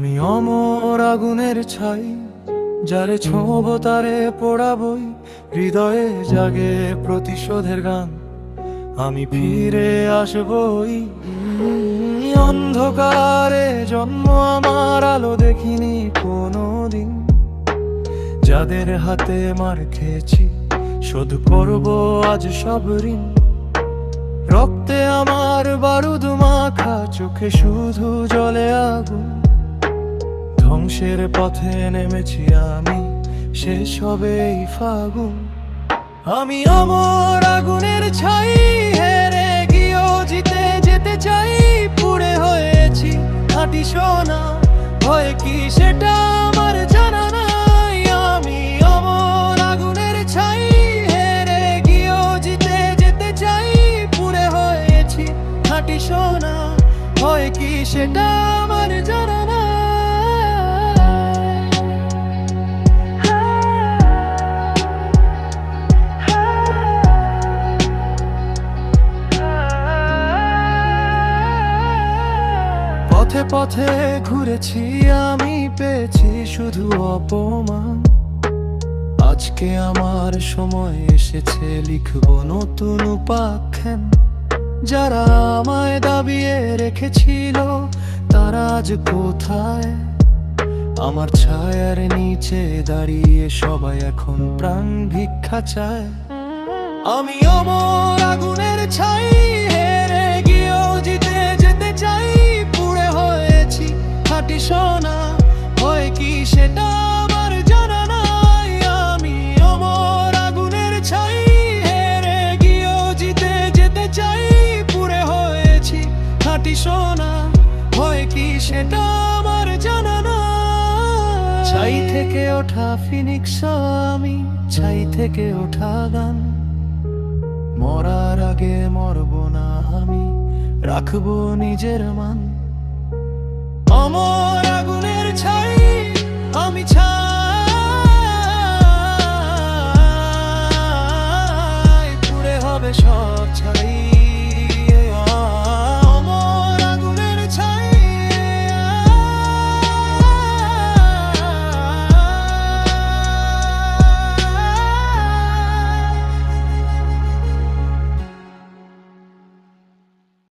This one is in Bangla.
আমি অমর আগুনের ছাই, যারে ছোঁব তারে পোড়াবই, হৃদয়ে জাগে প্রতিশোধের গান, আমি ফিরে আসবই। অন্ধকারে জন্ম আমার, আলো দেখিনি কোনোদিন, যাদের হাতে মার খেয়েছি শোধ করব আজ সব ঋণ। রক্তে আমার বারুদ মাখা, চোখে শুধু জ্বলে আগুন, ধ্বংসের পথে নেমেছি আমি, শেষ হবে এই ফাগুন। আমি অমর আগুনের ছাই, হেরে গিয়েও জিতে যেতে চাই, পুড়ে হয়েছি খাঁটি সোনা, হয় কি সেটা আমার জানা নাই। আমি অমর আগুনের ছাই, হেরে গিয়েও জিতে যেতে চাই, পুড়ে হয়েছি খাঁটি সোনা, হয় কি সেটা আমার জানা নাই। পথে পথে ঘুরেছি আমি, পেয়েছি শুধু অপমান। আজকে আমার সময় এসেছে, লিখব নতুন উপাখ্যান। যারা আমায় দাবিয়ে রেখেছিল তারা আজ কোথায়? আমার ছায়ার নিচে দাঁড়িয়ে সবাই এখন প্রাণ ভিক্ষা চায়। আমি অমর আগুনের ছাই, হেরে গিয়েও জিতে যেতে চাই, পুড়ে হয়েছি খাঁটি সোনা, হয় কি সেটা আমার জানা নাই। আমি অমর আগুনের ছাই, হেরে গিয়েও জিতে যেতে চাই, পুড়ে হয়েছি খাঁটি সোনা, হয় কি সেটা আমার জানা নাই। ছাই থেকে ওঠা ফিনিক্স আমি, ছাই থেকে ওঠা গান, মরার আগে মরব না আমি, রাখবো নিজের মান। অমর আগুনের ছাই।